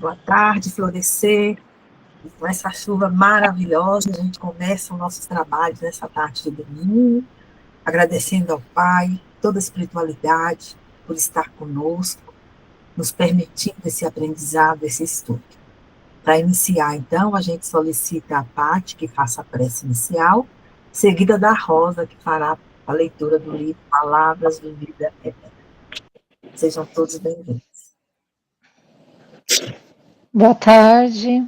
Boa tarde, florescer. Com essa chuva maravilhosa, a gente começa os nossos trabalhos nessa tarde de domingo, agradecendo ao Pai, toda a espiritualidade, por estar conosco, nos permitindo esse aprendizado, esse estudo. Para iniciar, então, a gente solicita a Paty que faça a prece inicial, seguida da Rosa, que fará a leitura do livro Palavras de Vida Eterna. Sejam todos bem-vindos. Boa tarde.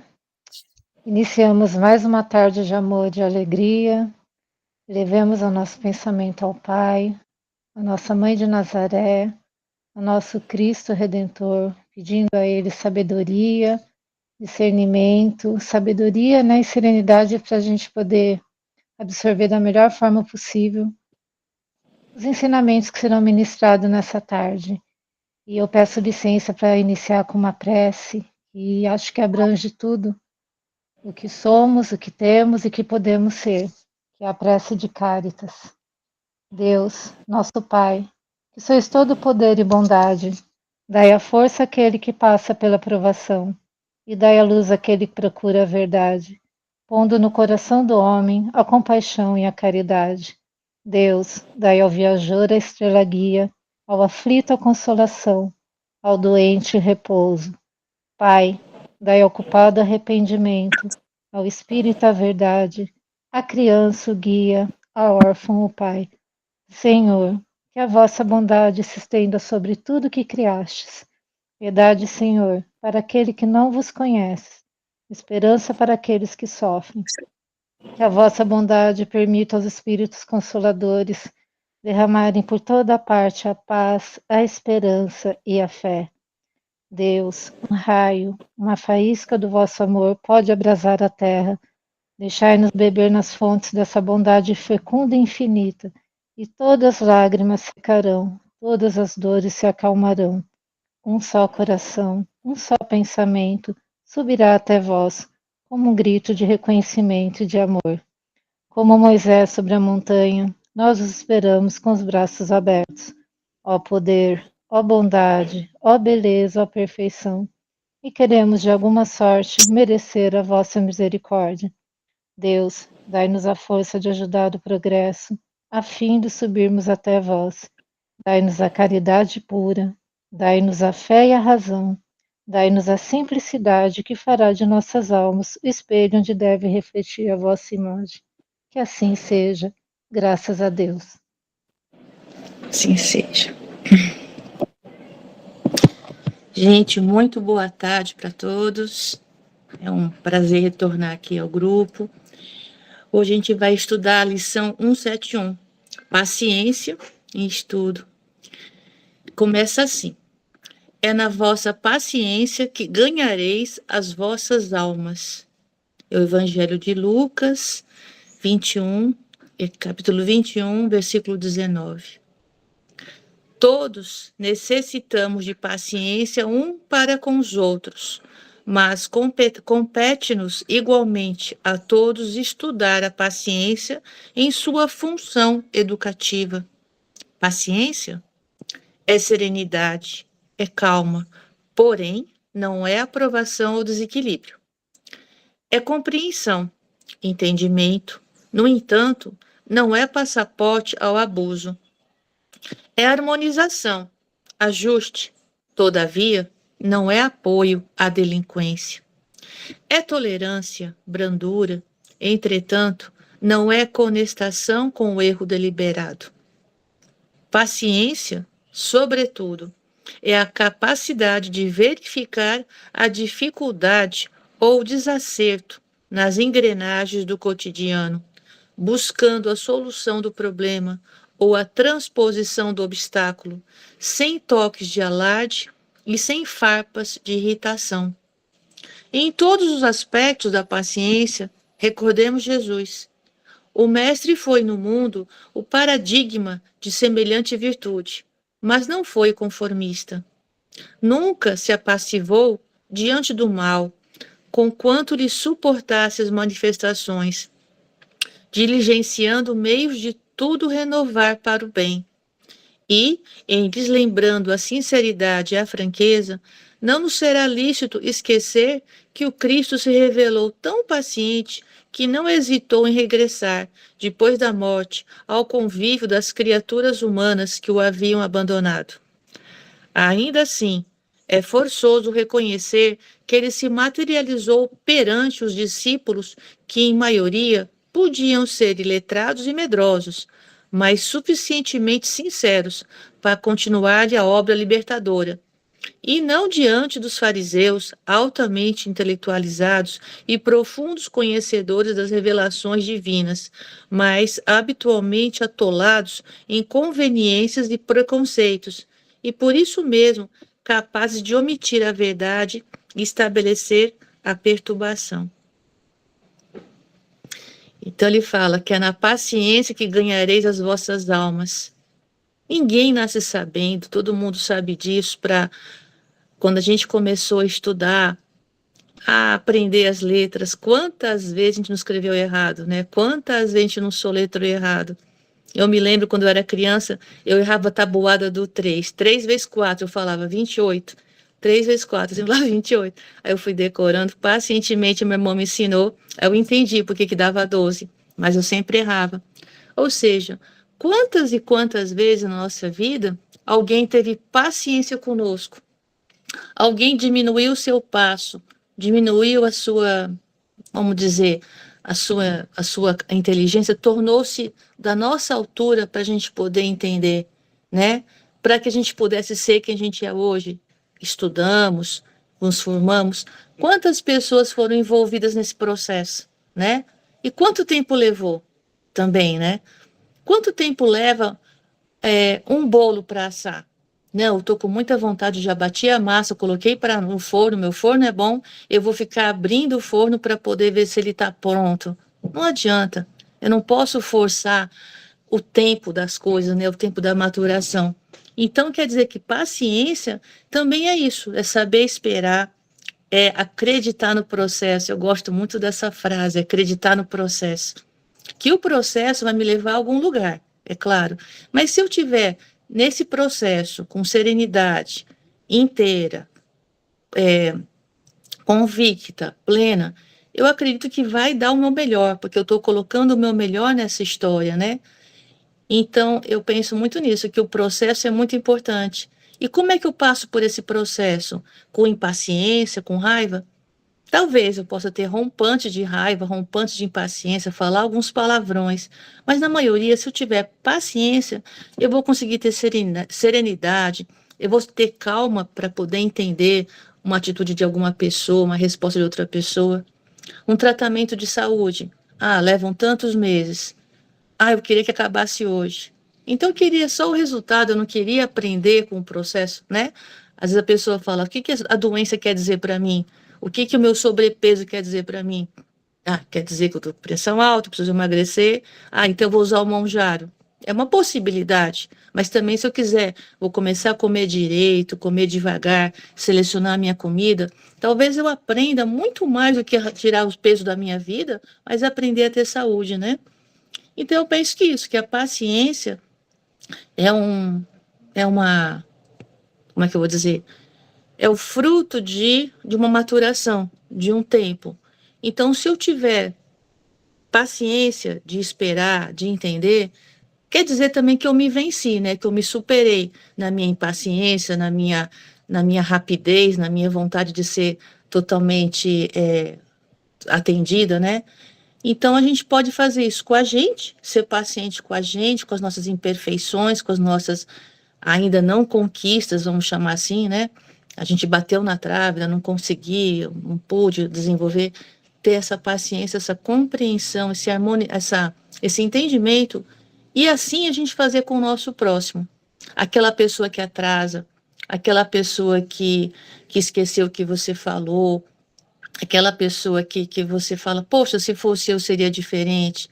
Iniciamos mais uma tarde de amor e de alegria. Levemos o nosso pensamento ao Pai, a nossa Mãe de Nazaré, ao nosso Cristo Redentor, pedindo a Ele sabedoria, discernimento, sabedoria, né, e serenidade para a gente poder absorver da melhor forma possível os ensinamentos que serão ministrados nessa tarde. E eu peço licença para iniciar com uma prece, e acho que abrange tudo o que somos, o que temos e que podemos ser, que é a prece de Cáritas. Deus, nosso Pai, que sois todo poder e bondade, dai a força àquele que passa pela provação, e dai a luz àquele que procura a verdade, pondo no coração do homem a compaixão e a caridade. Deus, dai ao viajor a estrela guia, ao aflito a consolação, ao doente repouso. Pai, dai ao culpado arrependimento, ao espírito a verdade, à criança o guia, ao órfão o Pai. Senhor, que a vossa bondade se estenda sobre tudo que criastes. Piedade, Senhor, para aquele que não vos conhece, esperança para aqueles que sofrem. Que a vossa bondade permita aos espíritos consoladores derramarem por toda parte a paz, a esperança e a fé. Deus, um raio, uma faísca do vosso amor pode abrasar a terra. Deixai-nos beber nas fontes dessa bondade fecunda e infinita, e todas as lágrimas secarão, todas as dores se acalmarão. Um só coração, um só pensamento subirá até vós, como um grito de reconhecimento e de amor. Como Moisés sobre a montanha, nós os esperamos com os braços abertos. Ó poder, ó bondade, ó beleza, ó perfeição, e queremos de alguma sorte merecer a vossa misericórdia. Deus, dai-nos a força de ajudar o progresso, a fim de subirmos até vós. Dai-nos a caridade pura, dai-nos a fé e a razão, dai-nos a simplicidade que fará de nossas almas o espelho onde deve refletir a vossa imagem. Que assim seja, graças a Deus. Assim seja. Gente, muito boa tarde para todos. É um prazer retornar aqui ao grupo. Hoje a gente vai estudar a lição 171, Paciência em Estudo. Começa assim: é na vossa paciência que ganhareis as vossas almas. É o Evangelho de Lucas, 21, capítulo 21, versículo 19. Todos necessitamos de paciência um para com os outros, mas compete-nos igualmente a todos estudar a paciência em sua função educativa. Paciência é serenidade, é calma, porém não é aprovação ou desequilíbrio. É compreensão, entendimento, no entanto, não é passaporte ao abuso. É harmonização, ajuste, todavia, não é apoio à delinquência. É tolerância, brandura, entretanto, não é conestação com o erro deliberado. Paciência, sobretudo, é a capacidade de verificar a dificuldade ou desacerto nas engrenagens do cotidiano, buscando a solução do problema ou a transposição do obstáculo, sem toques de alarde e sem farpas de irritação. Em todos os aspectos da paciência, recordemos Jesus. O Mestre foi no mundo o paradigma de semelhante virtude, mas não foi conformista. Nunca se apassivou diante do mal, conquanto lhe suportasse as manifestações, diligenciando meios de tudo renovar para o bem. E, em deslembrando a sinceridade e a franqueza, não nos será lícito esquecer que o Cristo se revelou tão paciente que não hesitou em regressar, depois da morte, ao convívio das criaturas humanas que o haviam abandonado. Ainda assim, é forçoso reconhecer que ele se materializou perante os discípulos que, em maioria, podiam ser iletrados e medrosos, mas suficientemente sinceros para continuar-lhe a obra libertadora, e não diante dos fariseus altamente intelectualizados e profundos conhecedores das revelações divinas, mas habitualmente atolados em conveniências e preconceitos, e por isso mesmo capazes de omitir a verdade e estabelecer a perturbação. Então ele fala que é na paciência que ganhareis as vossas almas. Ninguém nasce sabendo, todo mundo sabe disso. Quando a gente começou a estudar, a aprender as letras, quantas vezes a gente não escreveu errado, né? Quantas vezes a gente não soletrou errado. Eu me lembro quando eu era criança, eu errava a tabuada do 3. 3 vezes 4, eu falava 28. 3 vezes 4, eu falava 28. Aí eu fui decorando, pacientemente meu irmão me ensinou, aí eu entendi por que dava 12, mas eu sempre errava. Ou seja, quantas e quantas vezes na nossa vida alguém teve paciência conosco, alguém diminuiu o seu passo, diminuiu a sua, vamos dizer, a sua inteligência, tornou-se da nossa altura para a gente poder entender, né? Para que a gente pudesse ser quem a gente é hoje. Estudamos, nos formamos. Quantas pessoas foram envolvidas nesse processo, né? E quanto tempo levou também, né? Quanto tempo leva um bolo para assar? Não, eu estou com muita vontade, já bati a massa, coloquei no forno, meu forno é bom, eu vou ficar abrindo o forno para poder ver se ele está pronto. Não adianta, eu não posso forçar o tempo das coisas, né, o tempo da maturação. Então, quer dizer que paciência também é isso, é saber esperar, é acreditar no processo. Eu gosto muito dessa frase, acreditar no processo. Que o processo vai me levar a algum lugar, é claro. Mas se eu tiver nesse processo com serenidade inteira, convicta, plena, eu acredito que vai dar o meu melhor, porque eu estou colocando o meu melhor nessa história, né? Então, eu penso muito nisso, que o processo é muito importante. E como é que eu passo por esse processo? Com impaciência, com raiva? Talvez eu possa ter rompante de raiva, rompante de impaciência, falar alguns palavrões, mas na maioria, se eu tiver paciência, eu vou conseguir ter serenidade, eu vou ter calma para poder entender uma atitude de alguma pessoa, uma resposta de outra pessoa. Um tratamento de saúde. Ah, levam tantos meses. Ah, eu queria que acabasse hoje. Então, eu queria só o resultado, eu não queria aprender com o processo, né? Às vezes a pessoa fala: o que a doença quer dizer para mim? O que o meu sobrepeso quer dizer para mim? Ah, quer dizer que eu estou com pressão alta, preciso emagrecer. Ah, então eu vou usar o monjário. É uma possibilidade, mas também se eu quiser, vou começar a comer direito, comer devagar, selecionar a minha comida, talvez eu aprenda muito mais do que tirar os pesos da minha vida, mas aprender a ter saúde, né? Então eu penso que isso, que a paciência é uma, como é que eu vou dizer? É o fruto de uma maturação, de um tempo. Então, se eu tiver paciência de esperar, de entender, quer dizer também que eu me venci, né? Que eu me superei na minha impaciência, na minha rapidez, na minha vontade de ser totalmente atendida, né? Então, a gente pode fazer isso com a gente, ser paciente com a gente, com as nossas imperfeições, com as nossas ainda não conquistas, vamos chamar assim, né? A gente bateu na trave, não consegui, não pude desenvolver, ter essa paciência, essa compreensão, esse entendimento, e assim a gente fazer com o nosso próximo. Aquela pessoa que atrasa, aquela pessoa que esqueceu o que você falou, aquela pessoa que você fala: poxa, se fosse eu seria diferente.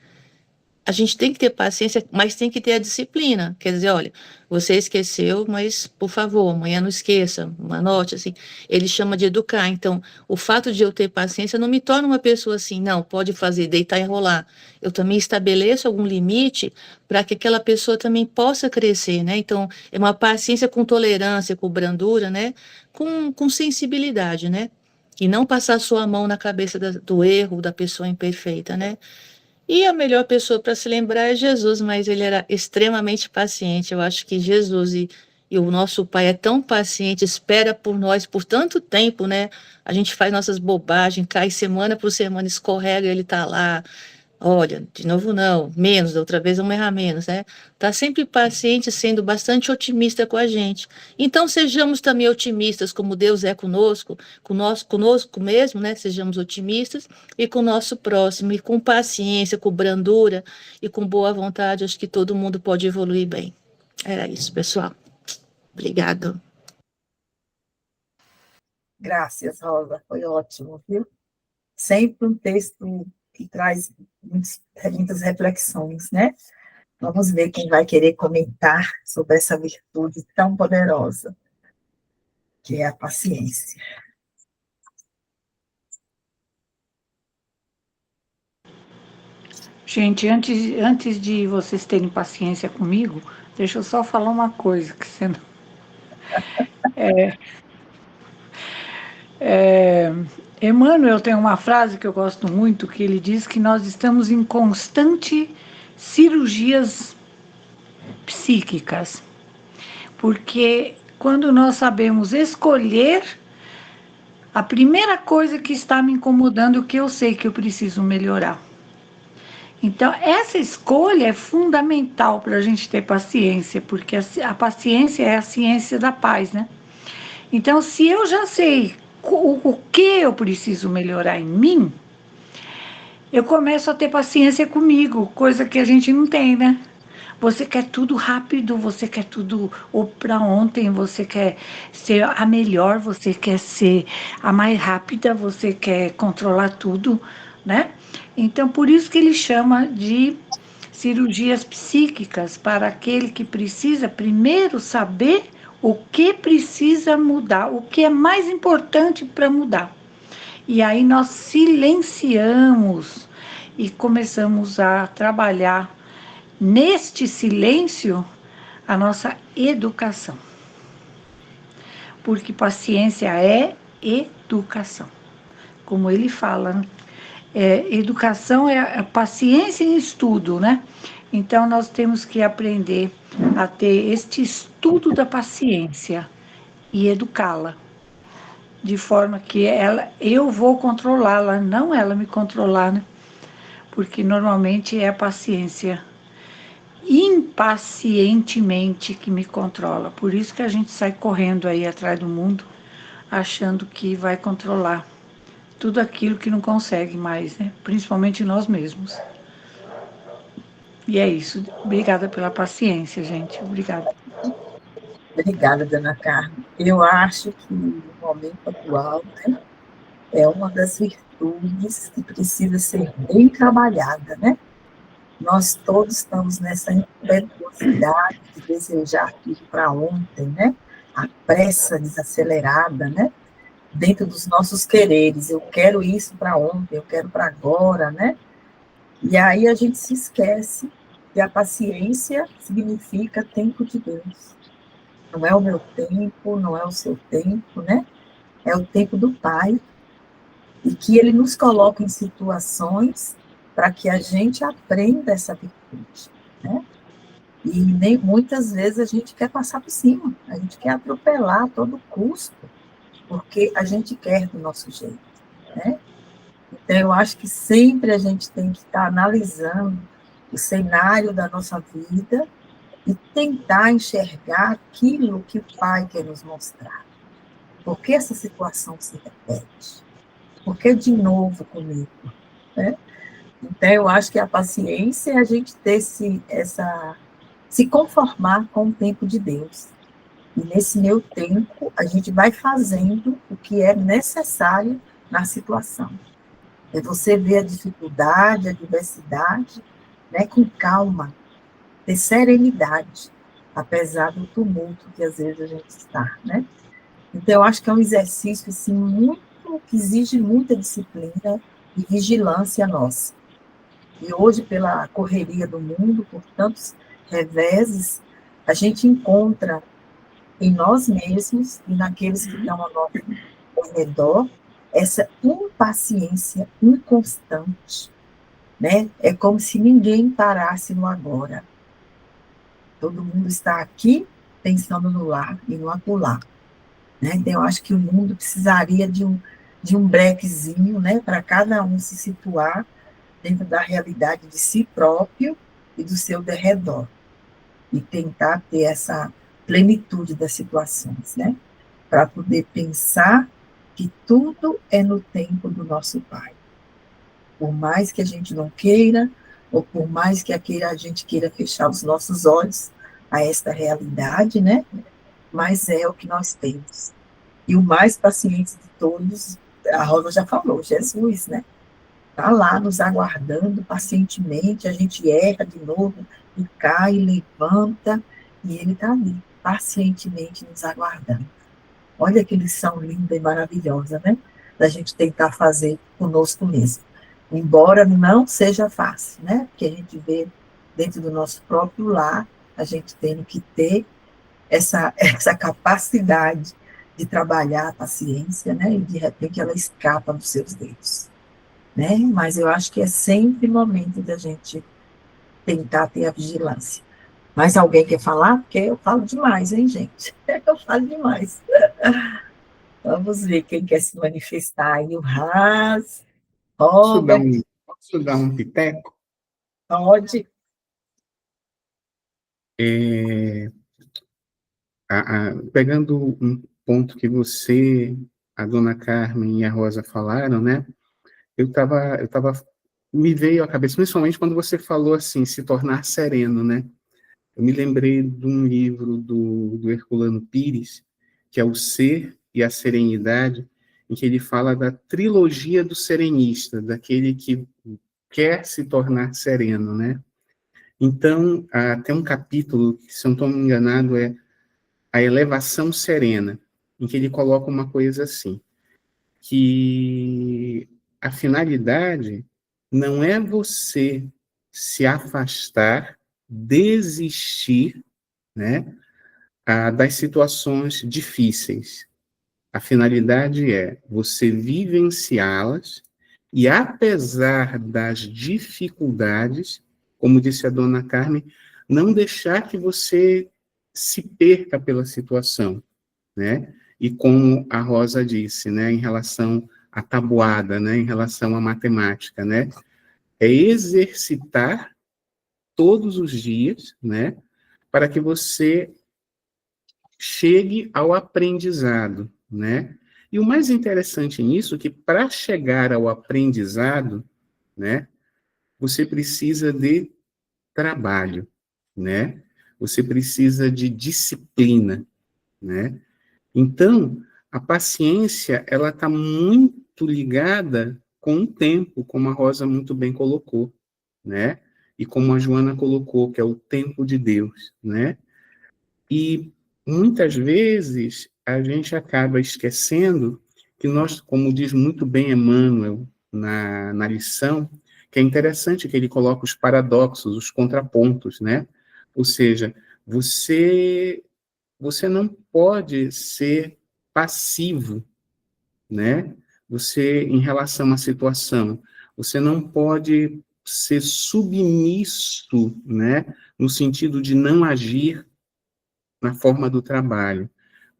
a gente tem que ter paciência, mas tem que ter a disciplina. Quer dizer, olha, você esqueceu, mas, por favor, amanhã não esqueça, anote, assim. Ele chama de educar. Então, o fato de eu ter paciência não me torna uma pessoa assim, não, pode fazer, deitar e rolar. Eu também estabeleço algum limite para que aquela pessoa também possa crescer, né? Então, é uma paciência com tolerância, com brandura, né? Com sensibilidade, né? E não passar sua mão na cabeça do erro da pessoa imperfeita, né? E a melhor pessoa para se lembrar é Jesus, mas ele era extremamente paciente. Eu acho que Jesus e o nosso Pai é tão paciente, espera por nós por tanto tempo, né? A gente faz nossas bobagens, cai semana por semana, escorrega, ele está lá. Olha, de novo não, menos, da outra vez vamos errar menos, né? Tá sempre paciente, sendo bastante otimista com a gente. Então sejamos também otimistas, como Deus é conosco, conosco mesmo, né? Sejamos otimistas e com o nosso próximo, e com paciência, com brandura e com boa vontade, acho que todo mundo pode evoluir bem. Era isso, pessoal. Obrigado. Graças, Rosa, foi ótimo, viu? Sempre um texto que traz muitas reflexões, né? Vamos ver quem vai querer comentar sobre essa virtude tão poderosa, que é a paciência. Gente, antes de vocês terem paciência comigo, deixa eu só falar uma coisa, que você não... Emmanuel tem uma frase que eu gosto muito, que ele diz que nós estamos em constante cirurgias psíquicas, porque quando nós sabemos escolher, a primeira coisa que está me incomodando, o que eu sei que eu preciso melhorar. Então, essa escolha é fundamental para a gente ter paciência, porque a paciência é a ciência da paz, né? Então, se eu já sei o que eu preciso melhorar em mim, eu começo a ter paciência comigo, coisa que a gente não tem, né? Você quer tudo rápido, você quer tudo ou para ontem, você quer ser a melhor, você quer ser a mais rápida, você quer controlar tudo, né? Então, por isso que ele chama de cirurgias psíquicas, para aquele que precisa primeiro saber o que precisa mudar, o que é mais importante para mudar. E aí nós silenciamos e começamos a trabalhar neste silêncio a nossa educação. Porque paciência é educação. Como ele fala, né? Educação é a paciência em estudo, né? Então nós temos que aprender a ter este estudo da paciência e educá-la, de forma que eu vou controlá-la, não ela me controlar, né? Porque normalmente é a paciência impacientemente que me controla. Por isso que a gente sai correndo aí atrás do mundo, achando que vai controlar tudo aquilo que não consegue mais, né? Principalmente nós mesmos. E é isso. Obrigada pela paciência, gente. Obrigada. Obrigada, dona Carmen. Eu acho que no momento atual, né, é uma das virtudes que precisa ser bem trabalhada, né? Nós todos estamos nessa impetuosidade de desejar tudo para ontem, né? A pressa desacelerada, né? Dentro dos nossos quereres. Eu quero isso para ontem, eu quero para agora, né? E aí a gente se esquece que a paciência significa tempo de Deus. Não é o meu tempo, não é o seu tempo, né? É o tempo do Pai. E que Ele nos coloca em situações para que a gente aprenda essa virtude, né? E nem muitas vezes a gente quer passar por cima, a gente quer atropelar a todo custo, porque a gente quer do nosso jeito, né? Então, eu acho que sempre a gente tem que estar analisando o cenário da nossa vida e tentar enxergar aquilo que o Pai quer nos mostrar. Por que essa situação se repete? Por que de novo comigo? Né? Então, eu acho que a paciência é a gente ter se conformar com o tempo de Deus. E nesse meu tempo, a gente vai fazendo o que é necessário na situação. É você ver a dificuldade, a diversidade, né, com calma, ter serenidade, apesar do tumulto que às vezes a gente está, né? Então, eu acho que é um exercício assim, muito, que exige muita disciplina e vigilância nossa. E hoje, pela correria do mundo, por tantos reveses, a gente encontra em nós mesmos e naqueles que estão ao redor essa impaciência inconstante, né? É como se ninguém parasse no agora. Todo mundo está aqui pensando no lá e no acolá, né? Então, eu acho que o mundo precisaria de um brequezinho, né, para cada um se situar dentro da realidade de si próprio e do seu derredor, e tentar ter essa plenitude das situações, né? Para poder pensar que tudo é no tempo do nosso Pai. Por mais que a gente não queira, ou por mais que a gente queira fechar os nossos olhos a esta realidade, né? Mas é o que nós temos. E o mais paciente de todos, a Rosa já falou, Jesus, né? Está lá nos aguardando pacientemente, a gente erra de novo, e cai, levanta, e ele está ali, pacientemente nos aguardando. Olha que lição linda e maravilhosa, né? Da gente tentar fazer conosco mesmo. Embora não seja fácil, né? Porque a gente vê dentro do nosso próprio lar, a gente tendo que ter essa capacidade de trabalhar a paciência, né? E de repente ela escapa dos seus dedos, né? Mas eu acho que é sempre momento da gente tentar ter a vigilância. Mais alguém quer falar? Porque eu falo demais, hein, gente? Eu falo demais. Vamos ver quem quer se manifestar aí. O Raz, Robert, Posso dar um piteco? pode. Pegando um ponto que você, a dona Carmen e a Rosa falaram, né? Me veio à cabeça, principalmente quando você falou assim, se tornar sereno, né? Eu me lembrei de um livro do Herculano Pires, que é O Ser e a Serenidade, em que ele fala da trilogia do serenista, daquele que quer se tornar sereno, né? Então, tem um capítulo, que, se eu não estou me enganado, é A Elevação Serena, em que ele coloca uma coisa assim, que a finalidade não é você se afastar, desistir, né, das situações difíceis. A finalidade é você vivenciá-las e, apesar das dificuldades, como disse a dona Carmen, não deixar que você se perca pela situação, né? E como a Rosa disse, né, em relação à tabuada, né, em relação à matemática, né? É exercitar todos os dias, né, para que você chegue ao aprendizado, né? E o mais interessante nisso é que para chegar ao aprendizado, né, você precisa de trabalho, né? Você precisa de disciplina, né? Então, a paciência, ela está muito ligada com o tempo, como a Rosa muito bem colocou, né? E como a Joana colocou, que é o tempo de Deus, né? E muitas vezes a gente acaba esquecendo que nós, como diz muito bem Emmanuel na lição, que é interessante que ele coloca os paradoxos, os contrapontos, né? Ou seja, você não pode ser passivo, né? Você, em relação à situação, você não pode ser submisso, né? No sentido de não agir na forma do trabalho,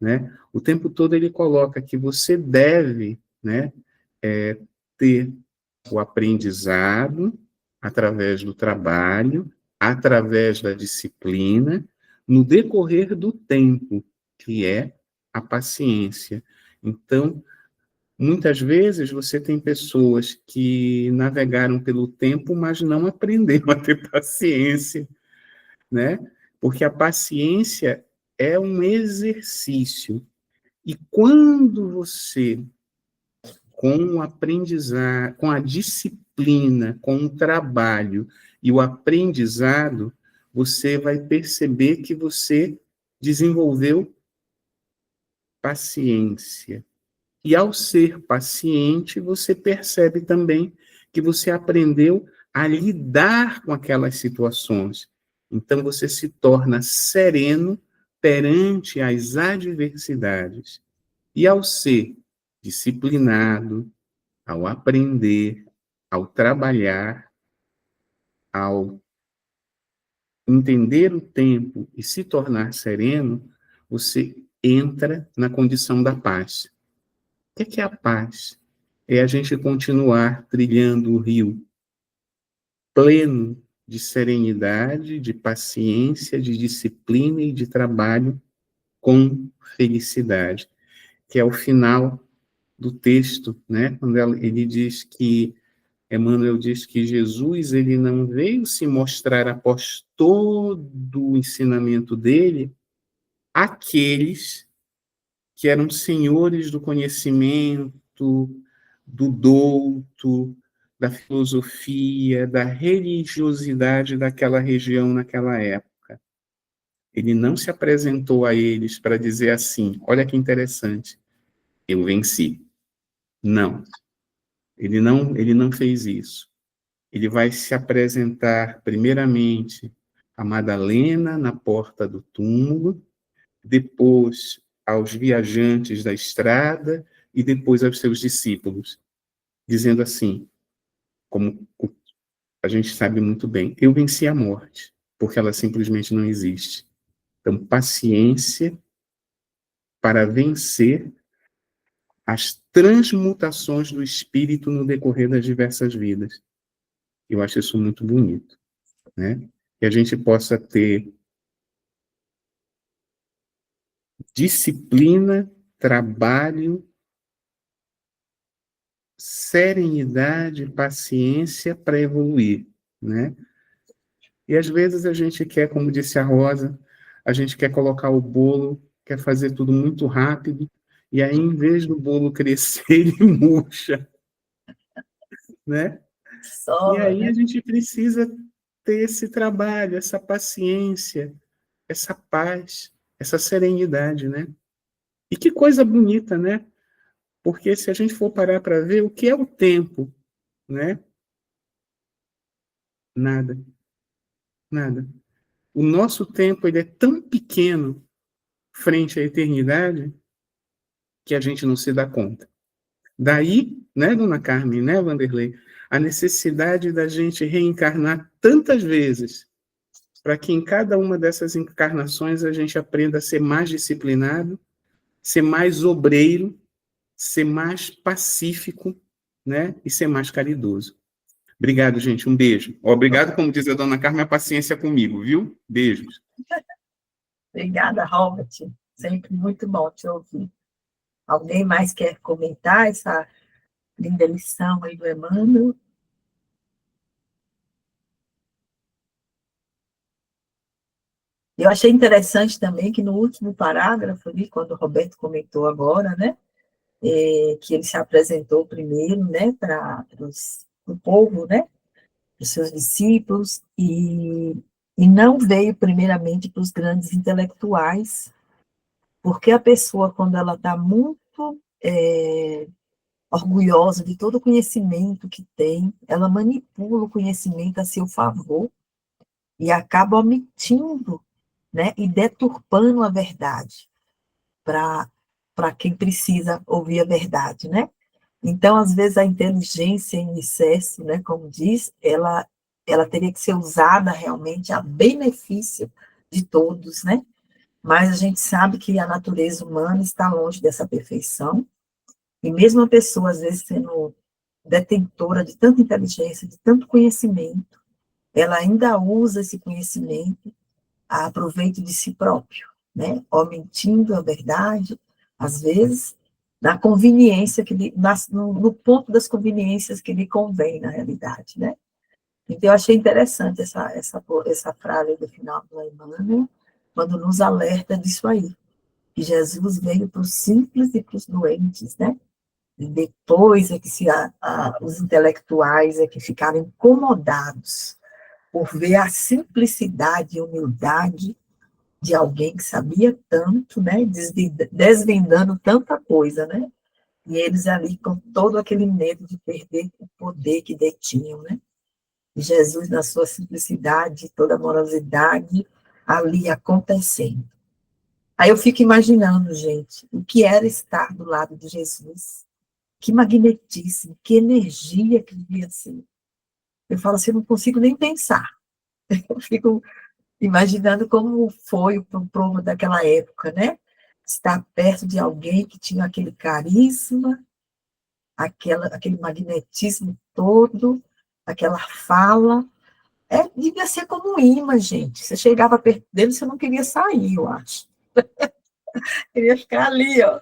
né? O tempo todo ele coloca que você deve, né, ter o aprendizado através do trabalho, através da disciplina, no decorrer do tempo, que é a paciência. Então, muitas vezes você tem pessoas que navegaram pelo tempo, mas não aprenderam a ter paciência, né? Porque a paciência é um exercício. E quando você com o aprendizado, com a disciplina, com o trabalho e o aprendizado, você vai perceber que você desenvolveu paciência. E ao ser paciente, você percebe também que você aprendeu a lidar com aquelas situações. Então, você se torna sereno perante as adversidades. E ao ser disciplinado, ao aprender, ao trabalhar, ao entender o tempo e se tornar sereno, você entra na condição da paz. O que é a paz? É a gente continuar trilhando o rio pleno de serenidade, de paciência, de disciplina e de trabalho com felicidade, que é o final do texto, né? Quando ele diz que Emmanuel diz que Jesus ele não veio se mostrar após todo o ensinamento dele àqueles que eram senhores do conhecimento, do douto, da filosofia, da religiosidade daquela região naquela época. Ele não se apresentou a eles para dizer assim, olha que interessante, eu venci. Não. Ele não fez isso. Ele vai se apresentar, primeiramente, a Madalena na porta do túmulo, depois aos viajantes da estrada e depois aos seus discípulos, dizendo assim, como a gente sabe muito bem, eu venci a morte, porque ela simplesmente não existe. Então, paciência para vencer as transmutações do espírito no decorrer das diversas vidas. Eu acho isso muito bonito, né? Que a gente possa ter disciplina, trabalho, serenidade, paciência para evoluir, né? E às vezes a gente quer, como disse a Rosa, a gente quer colocar o bolo, quer fazer tudo muito rápido, e aí, em vez do bolo crescer, ele murcha, né? E aí a gente precisa ter esse trabalho, essa paciência, essa paz, essa serenidade, né? E que coisa bonita, né? Porque se a gente for parar para ver o que é o tempo, né? Nada, nada. O nosso tempo ele é tão pequeno frente à eternidade que a gente não se dá conta. Daí, né, dona Carmen, né, Vanderlei, a necessidade da gente reencarnar tantas vezes, para que em cada uma dessas encarnações a gente aprenda a ser mais disciplinado, ser mais obreiro, ser mais pacífico, né, e ser mais caridoso. Obrigado, gente, um beijo. Obrigado, como diz a dona Carmen, a paciência comigo, viu? Beijos. Obrigada, Robert. Sempre muito bom te ouvir. Alguém mais quer comentar essa linda lição aí do Emmanuel? Eu achei interessante também que no último parágrafo, ali, quando o Roberto comentou agora, né, que ele se apresentou primeiro, né, para o povo, né, os seus discípulos, e não veio primeiramente para os grandes intelectuais, porque a pessoa, quando ela está muito orgulhosa de todo o conhecimento que tem, ela manipula o conhecimento a seu favor e acaba omitindo, né, e deturpando a verdade para quem precisa ouvir a verdade, né? Então, às vezes, a inteligência em excesso, né, como diz, ela teria que ser usada realmente a benefício de todos, né? Mas a gente sabe que a natureza humana está longe dessa perfeição, e mesmo a pessoa, às vezes, sendo detentora de tanta inteligência, de tanto conhecimento, ela ainda usa esse conhecimento a proveito de si próprio, né? Omitindo a verdade, às vezes, na conveniência, no ponto das conveniências que lhe convém, na realidade, né? Então, eu achei interessante essa frase do final do Emmanuel, quando nos alerta disso aí, que Jesus veio para os simples e para os doentes, né? E depois é que os intelectuais é que ficaram incomodados por ver a simplicidade e humildade de alguém que sabia tanto, né, desvendando tanta coisa, né, e eles ali com todo aquele medo de perder o poder que detinham, né, e Jesus na sua simplicidade, toda a amorosidade ali acontecendo. Aí eu fico imaginando, gente, o que era estar do lado de Jesus, que magnetismo, que energia que devia ser. Eu falo assim, eu não consigo nem pensar, eu fico imaginando como foi o povo daquela época, né? Estar perto de alguém que tinha aquele carisma, aquele magnetismo todo, aquela fala. Devia ser como um imã, gente. Você chegava perto dele, você não queria sair, eu acho. Queria ficar ali, ó.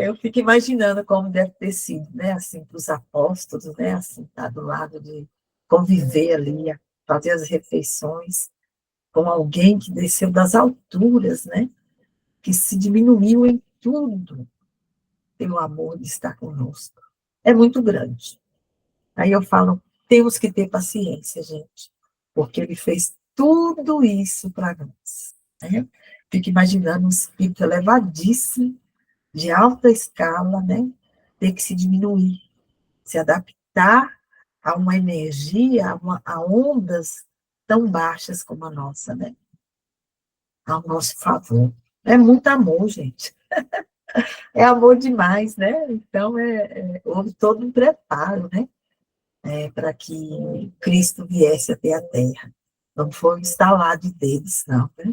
Eu fico imaginando como deve ter sido, né? Assim, para os apóstolos, né? Assim, estar do lado de conviver ali, fazer as refeições com alguém que desceu das alturas, né? Que se diminuiu em tudo pelo amor de estar conosco. É muito grande. Aí eu falo, temos que ter paciência, gente, porque ele fez tudo isso para nós. Né? Fico imaginando um espírito elevadíssimo, de alta escala, né? Ter que se diminuir, se adaptar a uma energia, a ondas tão baixas como a nossa, né? Ao nosso favor. É muito amor, gente. É amor demais, né? Então, houve todo um preparo, né? Para que Cristo viesse até a Terra. Não foi um instalar de dedos, não, né?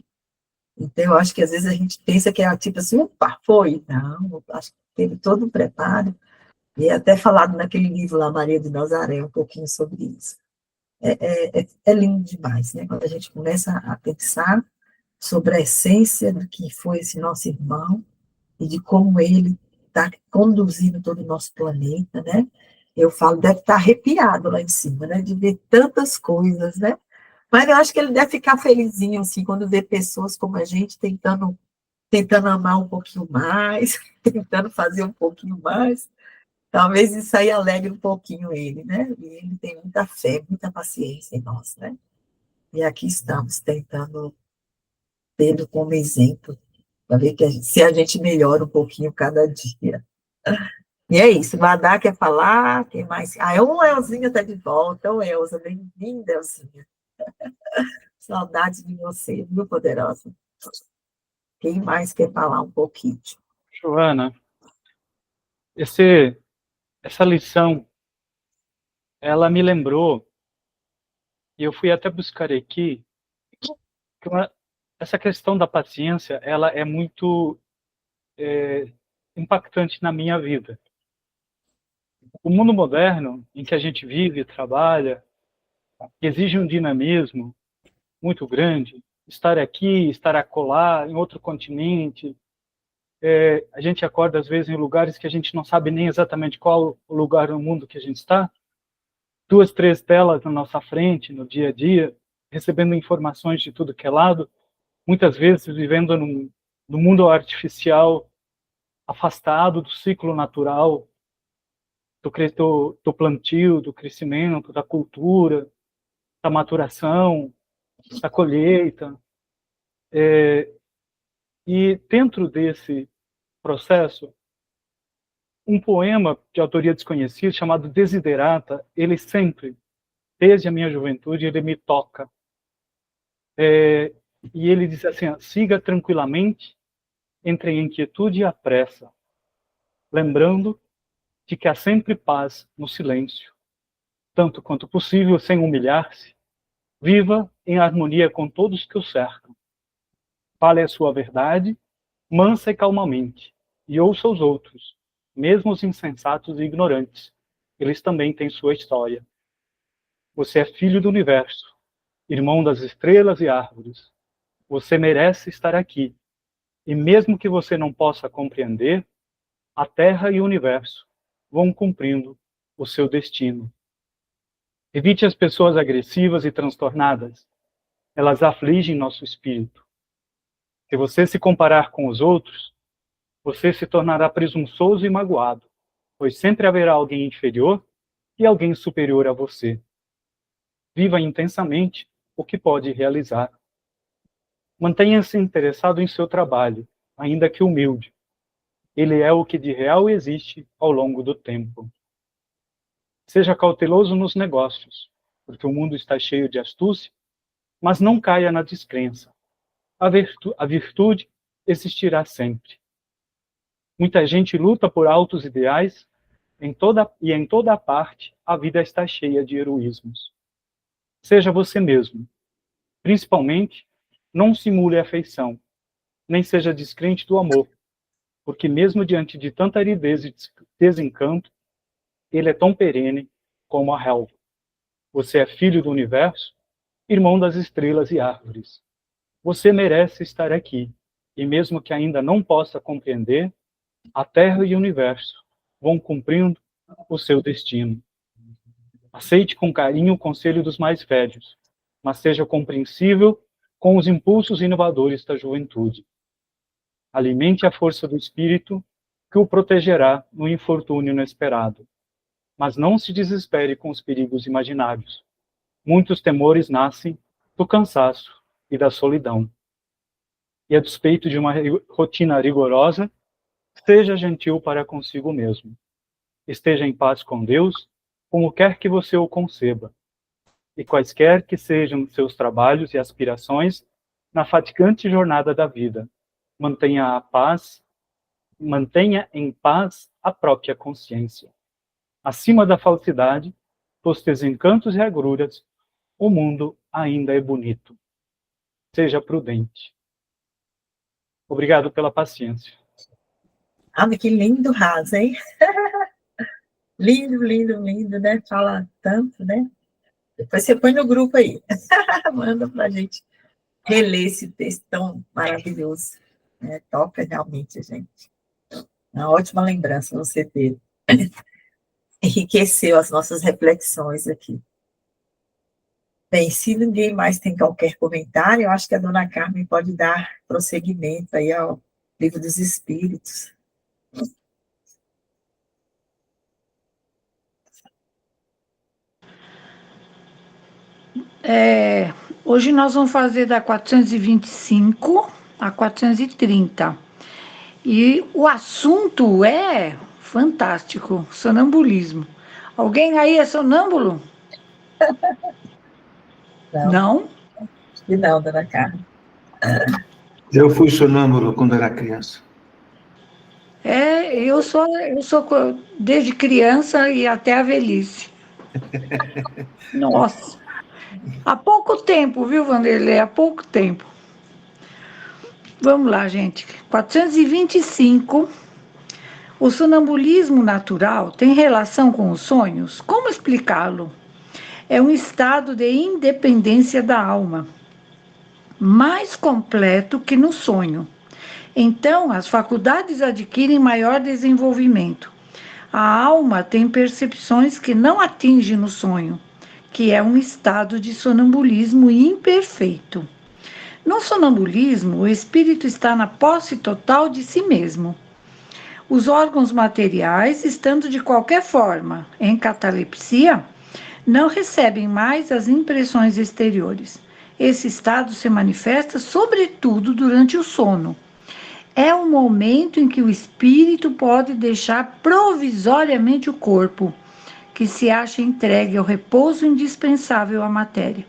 Então, eu acho que às vezes a gente pensa que é tipo assim, opa, foi. Não, acho que teve todo um preparo. E é até falado naquele livro lá, Maria de Nazaré, um pouquinho sobre isso. É lindo demais, né? Quando a gente começa a pensar sobre a essência do que foi esse nosso irmão, e de como ele está conduzindo todo o nosso planeta, né? Eu falo, deve estar arrepiado lá em cima, né? De ver tantas coisas, né? Mas eu acho que ele deve ficar felizinho, assim, quando vê pessoas como a gente tentando amar um pouquinho mais, tentando fazer um pouquinho mais. Talvez isso aí alegre um pouquinho ele, né? E ele tem muita fé, muita paciência em nós, né? E aqui estamos tentando tê-lo como exemplo, para ver que se a gente melhora um pouquinho cada dia. E é isso, Vadá quer falar, quem mais? O Elzinha está de volta, Elza, bem-vinda, Elzinha. Saudades de você, viu, poderosa? Quem mais quer falar um pouquinho? Joana, essa lição, ela me lembrou, e eu fui até buscar aqui, que essa questão da paciência, ela é muito impactante na minha vida. O mundo moderno, em que a gente vive e trabalha, exige um dinamismo muito grande. Estar aqui, estar acolá, em outro continente. A gente acorda, às vezes, em lugares que a gente não sabe nem exatamente qual o lugar no mundo que a gente está. 2, 3 telas na nossa frente, no dia a dia, recebendo informações de tudo que é lado, muitas vezes vivendo num mundo artificial, afastado do ciclo natural, do plantio, do crescimento, da cultura, da maturação, da colheita. E dentro desse processo, um poema de autoria desconhecida, chamado Desiderata, ele sempre, desde a minha juventude, ele me toca. E ele diz assim, siga tranquilamente entre a inquietude e a pressa, lembrando de que há sempre paz no silêncio, tanto quanto possível, sem humilhar-se, viva em harmonia com todos que o cercam. Fale a sua verdade, mansa e calmamente, e ouça os outros, mesmo os insensatos e ignorantes. Eles também têm sua história. Você é filho do universo, irmão das estrelas e árvores. Você merece estar aqui. E mesmo que você não possa compreender, a Terra e o universo vão cumprindo o seu destino. Evite as pessoas agressivas e transtornadas. Elas afligem nosso espírito. Se você se comparar com os outros, você se tornará presunçoso e magoado. pois sempre haverá alguém inferior e alguém superior a você. Viva intensamente o que pode realizar. Mantenha-se interessado em seu trabalho, ainda que humilde. Ele é o que de real existe ao longo do tempo. Seja cauteloso nos negócios, porque o mundo está cheio de astúcia, mas não caia na descrença. A virtude existirá sempre. Muita gente luta por altos ideais, em toda parte a vida está cheia de heroísmos. Seja você mesmo. Principalmente, não simule afeição, nem seja descrente do amor, porque mesmo diante de tanta aridez e desencanto, ele é tão perene como a relva. Você é filho do universo, irmão das estrelas e árvores. Você merece estar aqui, e mesmo que ainda não possa compreender, a Terra e o universo vão cumprindo o seu destino. Aceite com carinho o conselho dos mais velhos, mas seja compreensível com os impulsos inovadores da juventude. Alimente a força do espírito que o protegerá no infortúnio inesperado. Mas não se desespere com os perigos imaginários. Muitos temores nascem do cansaço e da solidão. E a despeito de uma rotina rigorosa, seja gentil para consigo mesmo. Esteja em paz com Deus, como quer que você o conceba. E quaisquer que sejam seus trabalhos e aspirações na fatigante jornada da vida, mantenha em paz a própria consciência. Acima da falsidade, dos desencantos e agruras, o mundo ainda é bonito. Seja prudente. Obrigado pela paciência. Ah, mas que lindo raso, hein? Lindo, lindo, lindo, né? Fala tanto, né? Depois você põe no grupo aí. Manda pra gente reler esse texto tão maravilhoso. Toca realmente, gente. Uma ótima lembrança você ter. Enriqueceu as nossas reflexões aqui. Bem, se ninguém mais tem qualquer comentário, eu acho que a dona Carmen pode dar prosseguimento aí ao Livro dos Espíritos. Hoje nós vamos fazer da 425 a 430. E o assunto é fantástico, sonambulismo. Alguém aí é sonâmbulo? Não? E não, dona Carmen. Eu fui sonâmbulo quando era criança. Eu sou desde criança e até a velhice. Nossa. Há pouco tempo, viu, Vanderlei? Há pouco tempo. Vamos lá, gente. 425. O sonambulismo natural tem relação com os sonhos? Como explicá-lo? É um estado de independência da alma, mais completo que no sonho. Então, as faculdades adquirem maior desenvolvimento. A alma tem percepções que não atinge no sonho, que é um estado de sonambulismo imperfeito. No sonambulismo, o espírito está na posse total de si mesmo. Os órgãos materiais, estando de qualquer forma em catalepsia, não recebem mais as impressões exteriores. Esse estado se manifesta sobretudo durante o sono. É o momento em que o espírito pode deixar provisoriamente o corpo, que se acha entregue ao repouso indispensável à matéria.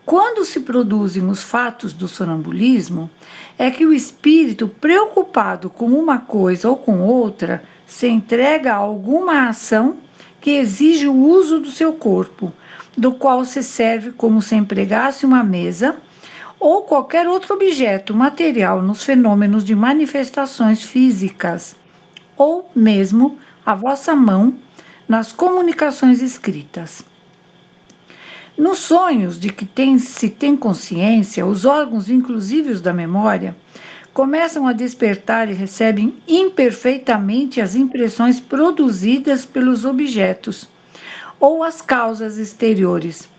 Quando se produzem os fatos do sonambulismo, é que o espírito, preocupado com uma coisa ou com outra, se entrega a alguma ação que exige o uso do seu corpo, do qual se serve como se empregasse uma mesa ou qualquer outro objeto material nos fenômenos de manifestações físicas, ou mesmo a vossa mão nas comunicações escritas. Nos sonhos de que se tem consciência, os órgãos, inclusive os da memória, começam a despertar e recebem imperfeitamente as impressões produzidas pelos objetos ou as causas exteriores.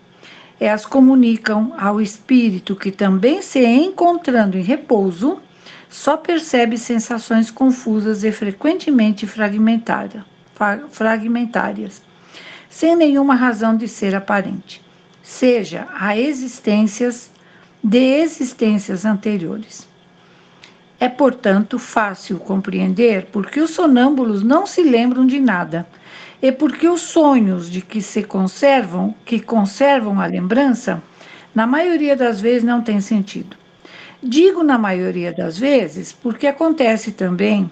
As comunicam ao espírito que, também se encontrando em repouso, só percebe sensações confusas e frequentemente fragmentadas. fragmentárias, sem nenhuma razão de ser aparente, seja a existências de existências anteriores. É, portanto, fácil compreender porque os sonâmbulos não se lembram de nada, e porque os sonhos de que conservam a lembrança, na maioria das vezes não têm sentido. Digo na maioria das vezes porque acontece também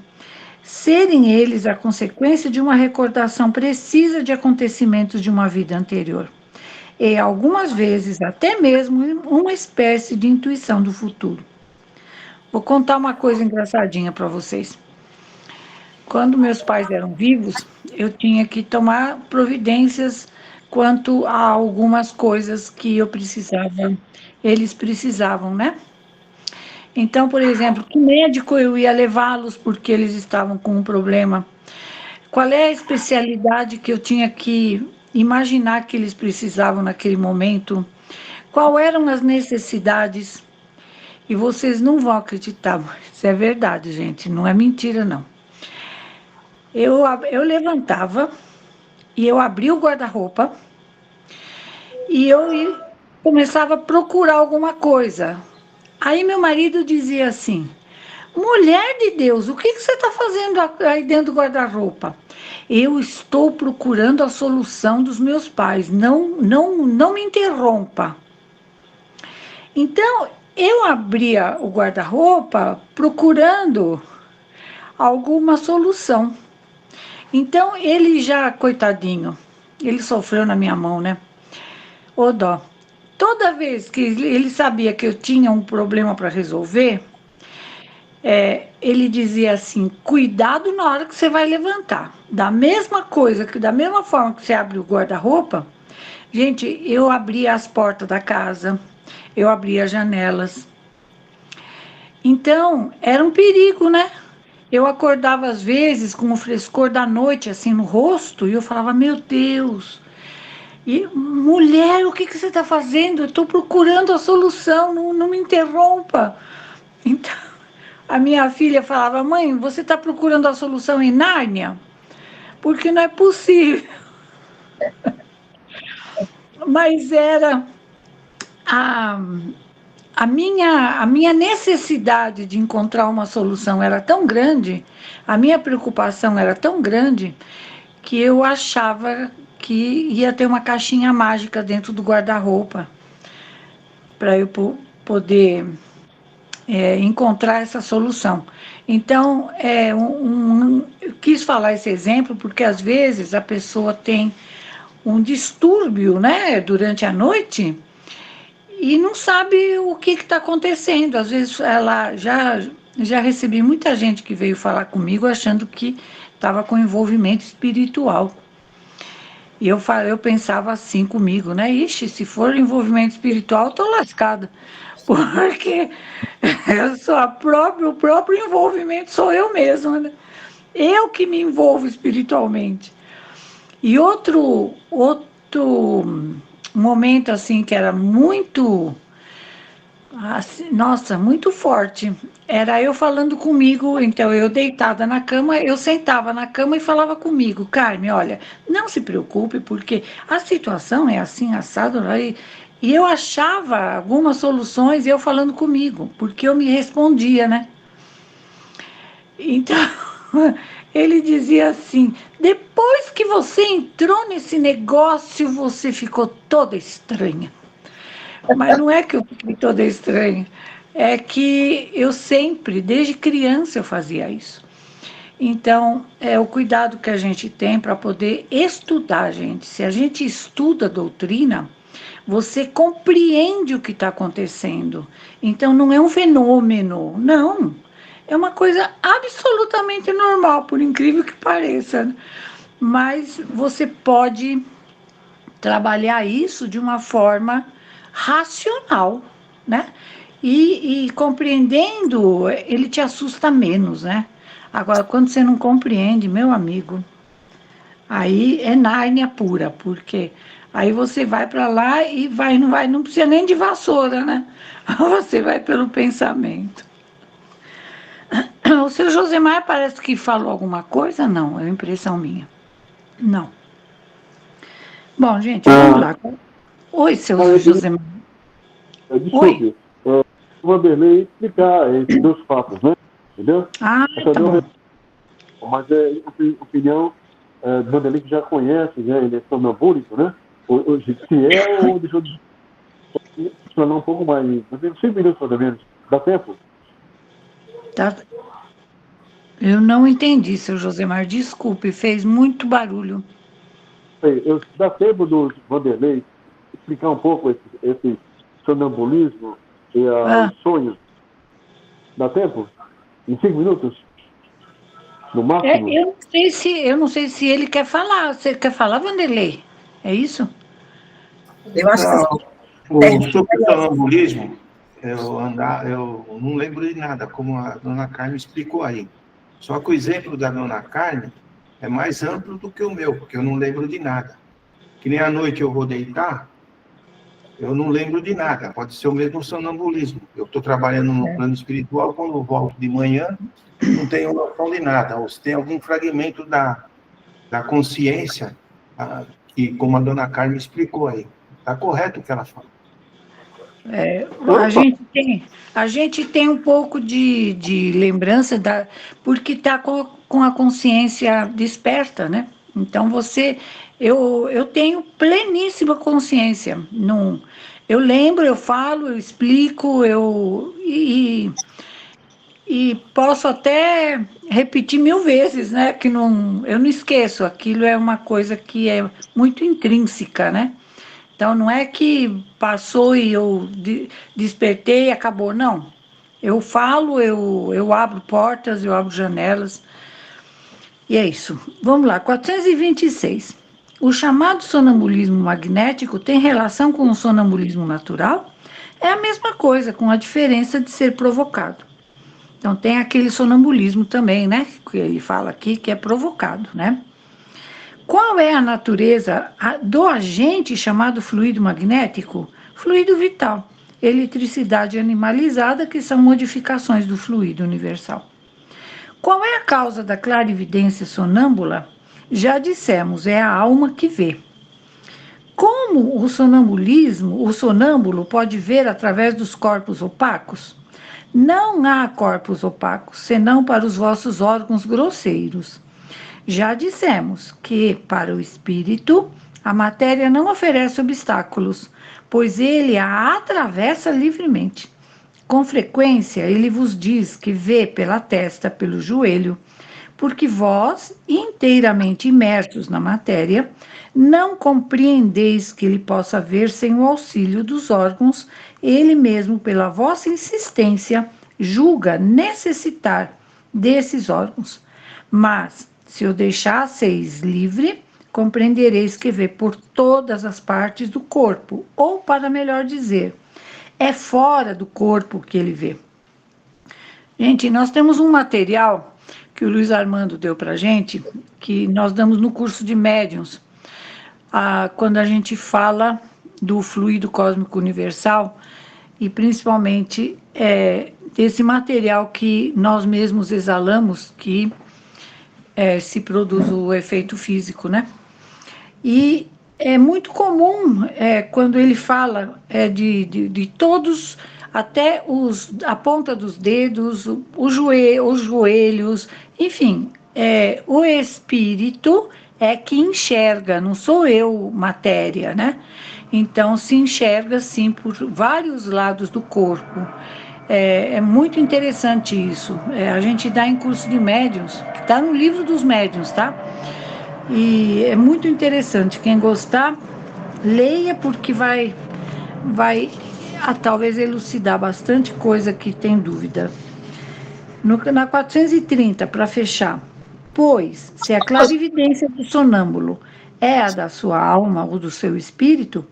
serem eles a consequência de uma recordação precisa de acontecimentos de uma vida anterior, e algumas vezes até mesmo uma espécie de intuição do futuro. Vou contar uma coisa engraçadinha para vocês. Quando meus pais eram vivos, eu tinha que tomar providências quanto a algumas coisas que eles precisavam, né? Então, por exemplo, que médico eu ia levá-los porque eles estavam com um problema? Qual é a especialidade que eu tinha que imaginar que eles precisavam naquele momento? Quais eram as necessidades? E vocês não vão acreditar, isso é verdade, gente, não é mentira, não. Eu levantava e eu abria o guarda-roupa e eu começava a procurar alguma coisa. Aí meu marido dizia assim: mulher de Deus, o que você está fazendo aí dentro do guarda-roupa? Eu estou procurando a solução dos meus pais, não me interrompa. Então, eu abria o guarda-roupa procurando alguma solução. Então, ele já, coitadinho, ele sofreu na minha mão, né? Ô dó. Toda vez que ele sabia que eu tinha um problema para resolver, ele dizia assim: cuidado na hora que você vai levantar. Da mesma forma que você abre o guarda-roupa, gente, eu abria as portas da casa, eu abria as janelas. Então, era um perigo, né? Eu acordava às vezes com o frescor da noite assim no rosto e eu falava: meu Deus, e mulher, o que você está fazendo? Eu estou procurando a solução, não me interrompa. Então, a minha filha falava: mãe, você está procurando a solução em Nárnia? Porque não é possível. Mas era a, a minha necessidade de encontrar uma solução era tão grande, a minha preocupação era tão grande, que eu achava que ia ter uma caixinha mágica dentro do guarda-roupa para eu poder encontrar essa solução. Então, eu quis falar esse exemplo porque às vezes a pessoa tem um distúrbio, né, durante a noite e não sabe o que está acontecendo. Às vezes ela já recebi muita gente que veio falar comigo achando que estava com envolvimento espiritual. E eu pensava assim comigo, né? Ixi, se for envolvimento espiritual, estou lascada. Porque eu sou o próprio envolvimento sou eu mesma, né? Eu que me envolvo espiritualmente. E outro momento assim que era muito, assim, nossa, muito forte, era eu falando comigo. Então eu deitada na cama, eu sentava na cama e falava comigo: Carmen, olha, não se preocupe porque a situação é assim, assado, e eu achava algumas soluções eu falando comigo, porque eu me respondia, né? Então, ele dizia assim: depois que você entrou nesse negócio, você ficou toda estranha. Mas não é que eu fiquei toda estranha, é que eu sempre, desde criança, eu fazia isso. Então, é o cuidado que a gente tem para poder estudar, gente. Se a gente estuda a doutrina, você compreende o que está acontecendo. Então, não é um fenômeno, não. É uma coisa absolutamente normal, por incrível que pareça. Mas você pode trabalhar isso de uma forma racional, né? E compreendendo, ele te assusta menos, né? Agora, quando você não compreende, meu amigo, aí é Nárnia pura, porque aí você vai para lá e não precisa nem de vassoura, né? Você vai pelo pensamento. O seu Josemar parece que falou alguma coisa? Não, é impressão minha. Não. Bom, gente, vamos lá. Oi, seu José. Desculpe, o Vanderlei explicar esses dois fatos, né? Entendeu? Ah, tá bom. Mas é opinião do Vanderlei que já conhece, né? Ele é sonambúlico, né? Se é ou deixou de explanar um pouco mais. Eu tenho 5 minutos, mais ou menos. Dá tempo? Tá. Eu não entendi, seu Josemar. Desculpe, fez muito barulho. Dá tempo do Vanderlei explicar um pouco esse sonambulismo e os sonhos? Dá tempo? Em 5 minutos? No máximo? Eu não sei se ele quer falar. Você quer falar, Vanderlei? É isso? Eu acho que Sobre o sonambulismo, eu não lembro de nada, como a dona Carmen explicou aí. Só que o exemplo da dona Carmen é mais amplo do que o meu, porque eu não lembro de nada. Que nem à noite eu vou deitar, eu não lembro de nada. Pode ser o mesmo sonambulismo. Eu estou trabalhando no plano espiritual, quando eu volto de manhã, não tenho noção de nada. Ou se tem algum fragmento da consciência, que, como a dona Carmen explicou aí. Está correto o que ela fala. A gente tem um pouco de lembrança, porque está com a consciência desperta, né? Então, eu tenho pleníssima consciência. Não, eu lembro, eu falo, eu explico, e posso até repetir 1000 vezes, né? Que eu não esqueço, aquilo é uma coisa que é muito intrínseca, né? Então, não é que passou e eu despertei e acabou, não. Eu falo, eu abro portas, eu abro janelas, e é isso. Vamos lá, 426. O chamado sonambulismo magnético tem relação com o sonambulismo natural? É a mesma coisa, com a diferença de ser provocado. Então, tem aquele sonambulismo também, né? Que ele fala aqui que é provocado, né? Qual é a natureza do agente chamado fluido magnético? Fluido vital, eletricidade animalizada, que são modificações do fluido universal. Qual é a causa da clarividência sonâmbula? Já dissemos, é a alma que vê. Como o sonâmbulo pode ver através dos corpos opacos? Não há corpos opacos, senão para os vossos órgãos grosseiros. Já dissemos que, para o espírito, a matéria não oferece obstáculos, pois ele a atravessa livremente. Com frequência, ele vos diz que vê pela testa, pelo joelho, porque vós, inteiramente imersos na matéria, não compreendeis que ele possa ver sem o auxílio dos órgãos, ele mesmo, pela vossa insistência, julga necessitar desses órgãos. Mas, se o deixasseis livre, compreendereis que vê por todas as partes do corpo, ou, para melhor dizer, é fora do corpo que ele vê. Gente, nós temos um material que o Luiz Armando deu para a gente, que nós damos no curso de médiuns, quando a gente fala do fluido cósmico universal, e principalmente desse material que nós mesmos exalamos, que se produz o efeito físico, né? E é muito comum, quando ele fala de todos, até a ponta dos dedos, os joelhos, enfim, o espírito é que enxerga, não sou eu matéria, né? Então, se enxerga, sim, por vários lados do corpo. É muito interessante isso. A gente dá em curso de médiuns, que está no livro dos médiuns, tá? E é muito interessante. Quem gostar, leia, porque vai talvez elucidar bastante coisa que tem dúvida. Na 430, para fechar. Pois, se a clarividência do sonâmbulo é a da sua alma ou do seu espírito,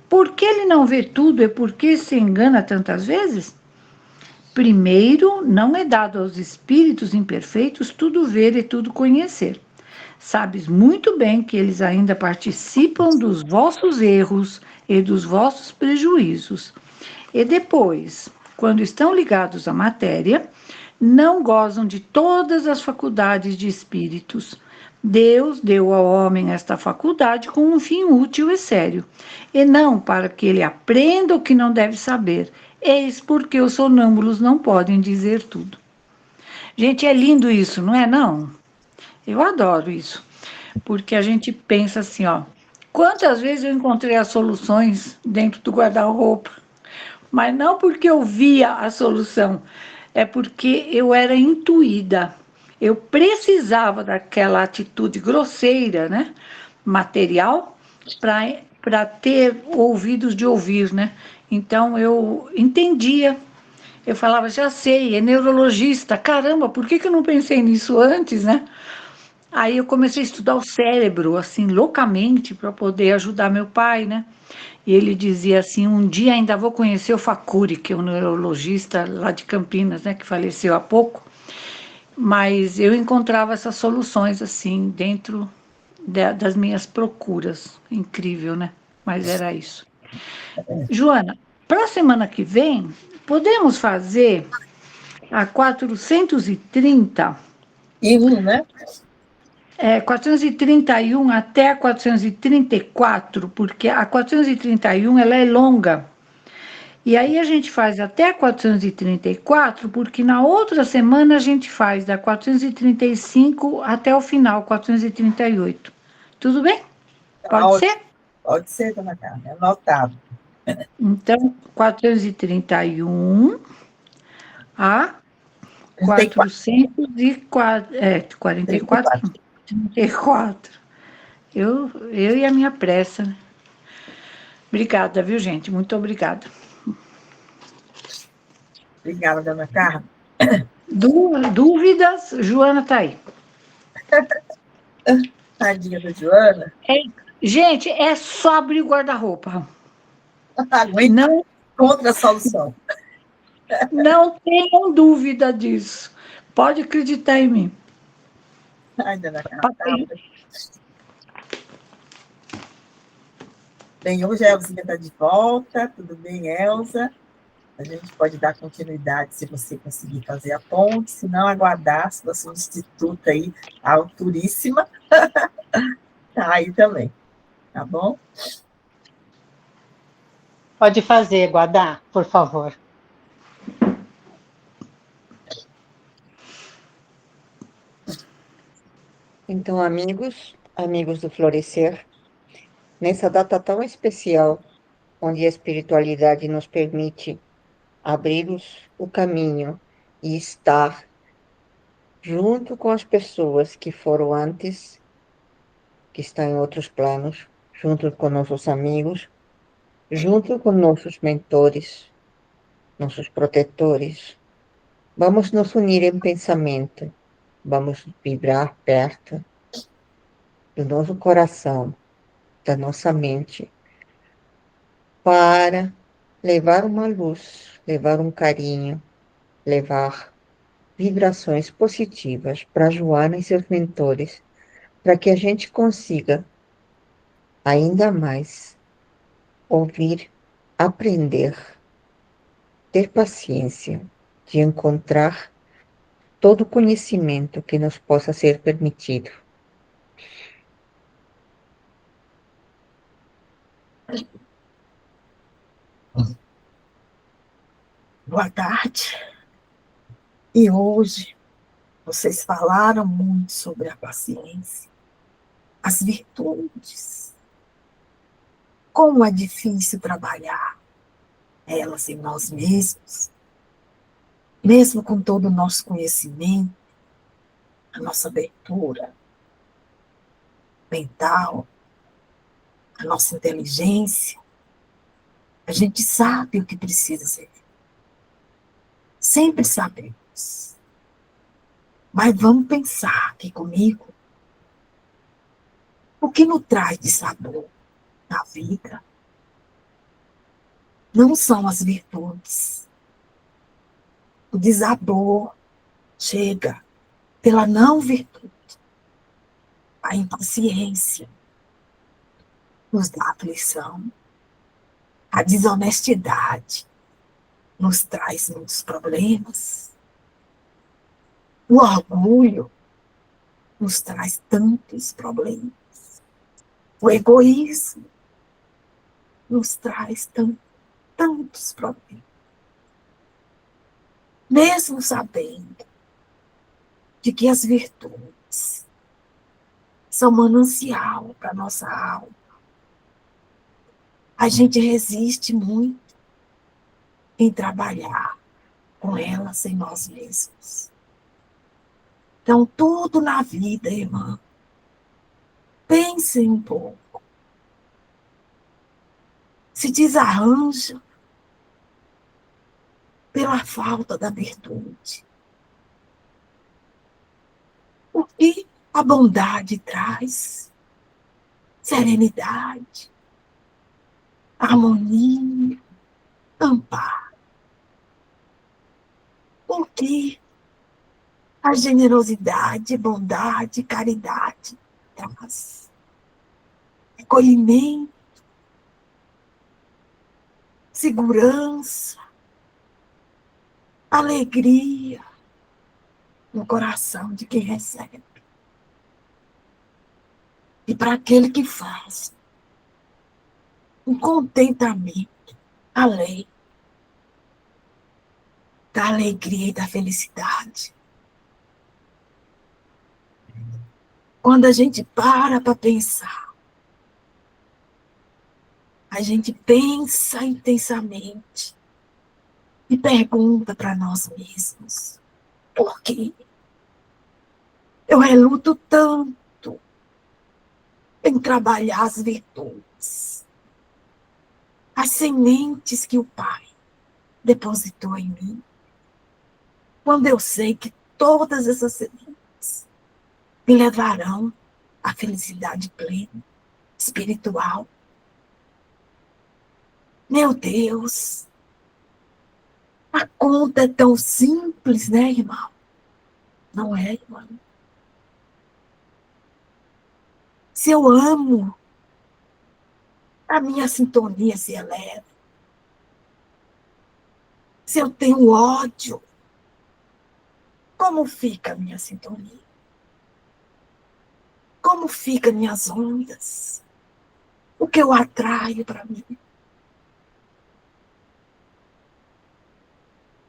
por que ele não vê tudo e por que se engana tantas vezes? Primeiro, não é dado aos espíritos imperfeitos tudo ver e tudo conhecer. Sabes muito bem que eles ainda participam dos vossos erros e dos vossos prejuízos. E depois, quando estão ligados à matéria, não gozam de todas as faculdades de espíritos, Deus deu ao homem esta faculdade com um fim útil e sério, e não para que ele aprenda o que não deve saber. Eis porque os sonâmbulos não podem dizer tudo. Gente, é lindo isso, não é não? Eu adoro isso, porque a gente pensa assim, ó, quantas vezes eu encontrei as soluções dentro do guarda-roupa, mas não porque eu via a solução, é porque eu era intuída. Eu precisava daquela atitude grosseira, né, material, para ter ouvidos de ouvir, né? Então eu entendia. Eu falava, já sei, é neurologista. Caramba, por que eu não pensei nisso antes, né? Aí eu comecei a estudar o cérebro, assim, loucamente, para poder ajudar meu pai, né? E ele dizia assim: um dia ainda vou conhecer o Facuri, que é um neurologista lá de Campinas, né, que faleceu há pouco. Mas eu encontrava essas soluções, assim, dentro das minhas procuras. Incrível, né? Mas era isso. Joana, para a semana que vem, podemos fazer a 430, Né? 431 até a 434, porque a 431 ela é longa. E aí a gente faz até a 434, porque na outra semana a gente faz da 435 até o final, 438. Tudo bem? Tá Pode ótimo. ser? Pode ser, dona Carmen, anotado. Então, 431 a 34. 404, 44, 34. 34. Eu e a minha pressa, né? Obrigada, viu, gente? Muito obrigada. Obrigada, dona Carmen. Dúvidas? Joana está aí. Tadinha da Joana. Gente, é só abrir o guarda-roupa. Aguenta Não, contra a solução. não tenham dúvida disso. Pode acreditar em mim. Ai, dona Carmen. Tá. Bem, hoje a Elzinha está de volta. Tudo bem, Elza? A gente pode dar continuidade se você conseguir fazer a ponte, se não, aguardar a sua substituta aí, a alturíssima, tá aí também, tá bom? Pode fazer, Guadá, por favor. Então, amigos do Florescer, nessa data tão especial, onde a espiritualidade nos permite abrir o caminho e estar junto com as pessoas que foram antes, que estão em outros planos, junto com nossos amigos, junto com nossos mentores, nossos protetores. Vamos nos unir em pensamento, vamos vibrar perto do nosso coração, da nossa mente, para levar uma luz, levar um carinho, levar vibrações positivas para Joana e seus mentores, para que a gente consiga ainda mais ouvir, aprender, ter paciência de encontrar todo o conhecimento que nos possa ser permitido. Boa tarde. E hoje, vocês falaram muito sobre a paciência, as virtudes, como é difícil trabalhar elas em nós mesmos, mesmo com todo o nosso conhecimento, a nossa abertura mental, a nossa inteligência, a gente sabe o que precisa ser. Sempre sabemos. Mas vamos pensar aqui comigo. O que nos traz de sabor na vida não são as virtudes. O desabor chega pela não virtude. A impaciência nos dá aflição. A desonestidade nos traz muitos problemas. O orgulho nos traz tantos problemas. O egoísmo nos traz tantos problemas. Mesmo sabendo de que as virtudes são manancial para a nossa alma, a gente resiste muito em trabalhar com elas em nós mesmos. Então, tudo na vida, irmã, pensem um pouco. Se desarranja pela falta da virtude. O que a bondade traz? Serenidade, harmonia, amparo. O que a generosidade, bondade, caridade traz? Acolhimento, segurança, alegria no coração de quem recebe. E para aquele que faz, um contentamento além da alegria e da felicidade. Quando a gente para pensar, a gente pensa intensamente e pergunta para nós mesmos: por quê? Eu reluto tanto em trabalhar as virtudes, as sementes que o Pai depositou em mim, quando eu sei que todas essas sementes me levarão à felicidade plena, espiritual. Meu Deus, a conta é tão simples, né, irmão? Não é, irmão? Se eu amo, a minha sintonia se eleva. Se eu tenho ódio, como fica a minha sintonia? Como ficam minhas ondas? O que eu atraio para mim?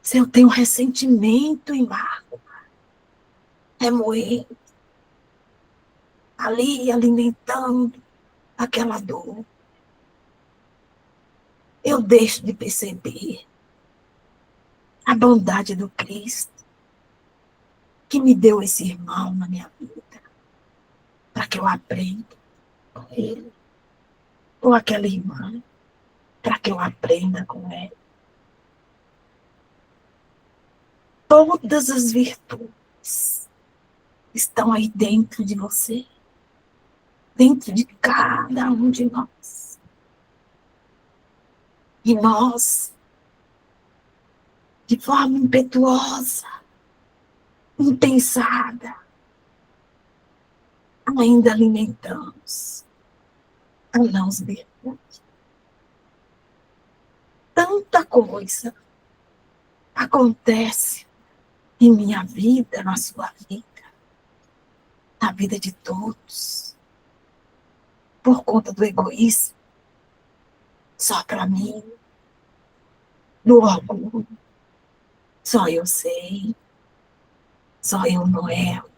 Se eu tenho ressentimento e mágoa, remoendo, ali alimentando aquela dor, eu deixo de perceber a bondade do Cristo, que me deu esse irmão na minha vida, para que eu aprenda com ele, ou aquela irmã, para que eu aprenda com ela. Todas as virtudes estão aí dentro de você, dentro de cada um de nós. E nós, de forma impetuosa, impensada, ainda alimentamos a nossa virtude. Tanta coisa acontece em minha vida, na sua vida, na vida de todos, por conta do egoísmo, só para mim, do orgulho, só eu sei, só eu não erro.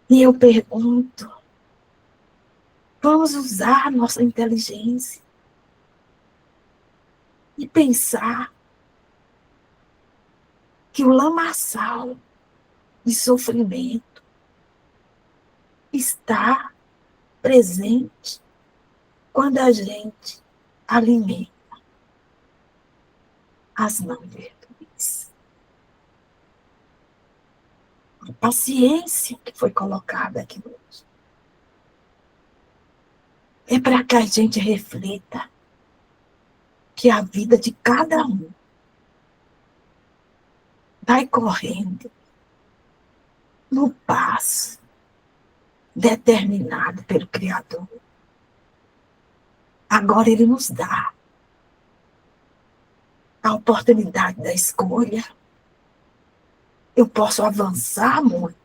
E eu pergunto, vamos usar nossa inteligência e pensar que o lamaçal de sofrimento está presente quando a gente alimenta as não virtudes. A paciência que foi colocada aqui hoje é para que a gente reflita que a vida de cada um vai correndo no passo determinado pelo Criador. Agora ele nos dá a oportunidade da escolha eu posso avançar muito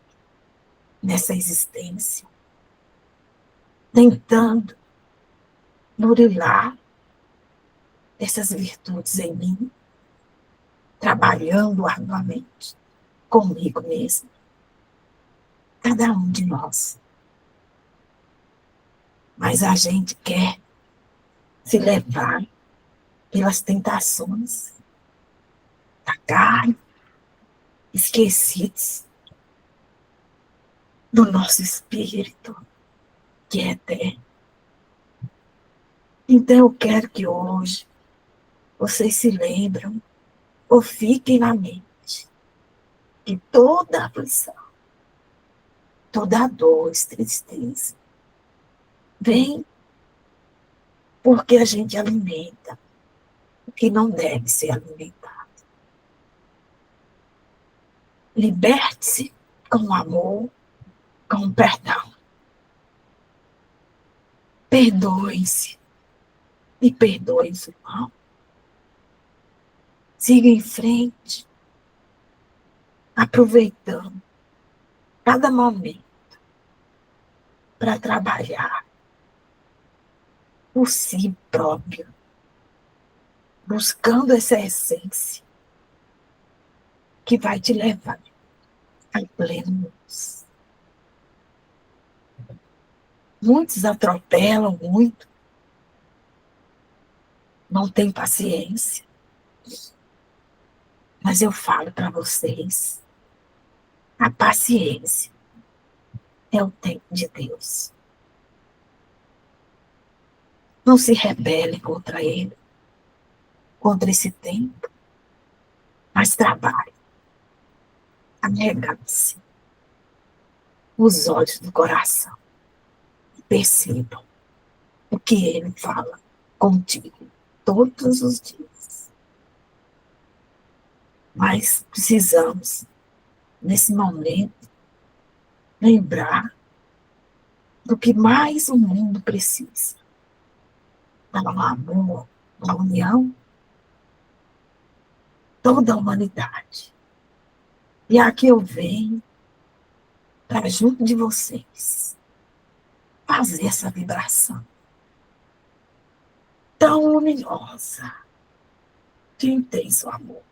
nessa existência, tentando burilar essas virtudes em mim, trabalhando arduamente comigo mesmo, cada um de nós. Mas a gente quer se levar pelas tentações da carne, esquecidos do nosso espírito, que é eterno. Então eu quero que hoje vocês se lembram, ou fiquem na mente, que toda aflição, toda dor, tristeza, vem porque a gente alimenta o que não deve ser alimentado. Liberte-se com amor, com perdão. Perdoem-se e perdoem o irmão. Siga em frente, aproveitando cada momento para trabalhar por si próprio, buscando essa essência que vai te levar à plena luz. Muitos atropelam muito, não têm paciência, mas eu falo para vocês, a paciência é o tempo de Deus. Não se rebele contra ele, contra esse tempo, mas trabalhe, anegue-se os olhos do coração e percebam o que ele fala contigo todos os dias. Mas precisamos, nesse momento, lembrar do que mais o mundo precisa. Do amor, da união, toda a humanidade. E aqui eu venho para junto de vocês fazer essa vibração tão luminosa de intenso amor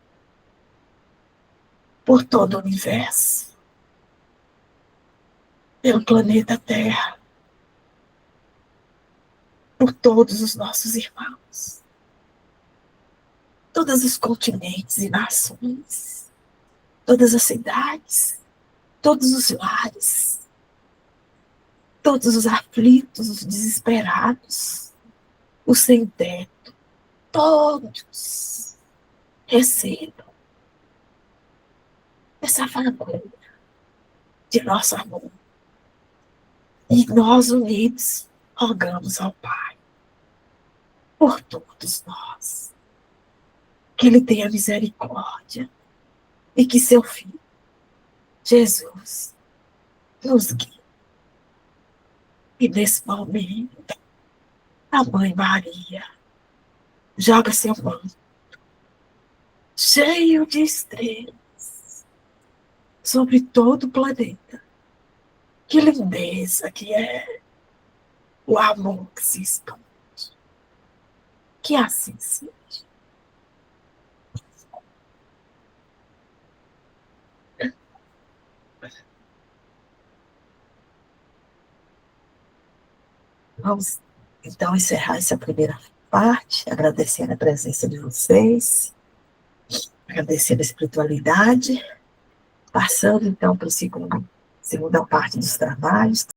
por todo o universo, pelo planeta Terra, por todos os nossos irmãos, todos os continentes e nações, todas as cidades, todos os lares, todos os aflitos, os desesperados, os sem teto, todos recebam essa fagulha de nosso amor. E nós unidos rogamos ao Pai por todos nós, que Ele tenha misericórdia e que seu Filho, Jesus, nos guie. E nesse momento, a Mãe Maria joga seu manto cheio de estrelas sobre todo o planeta. Que lindeza que é o amor que se expande. Que assim seja. Vamos, então, encerrar essa primeira parte, agradecendo a presença de vocês, agradecendo a espiritualidade, passando, então, para a segunda parte dos trabalhos.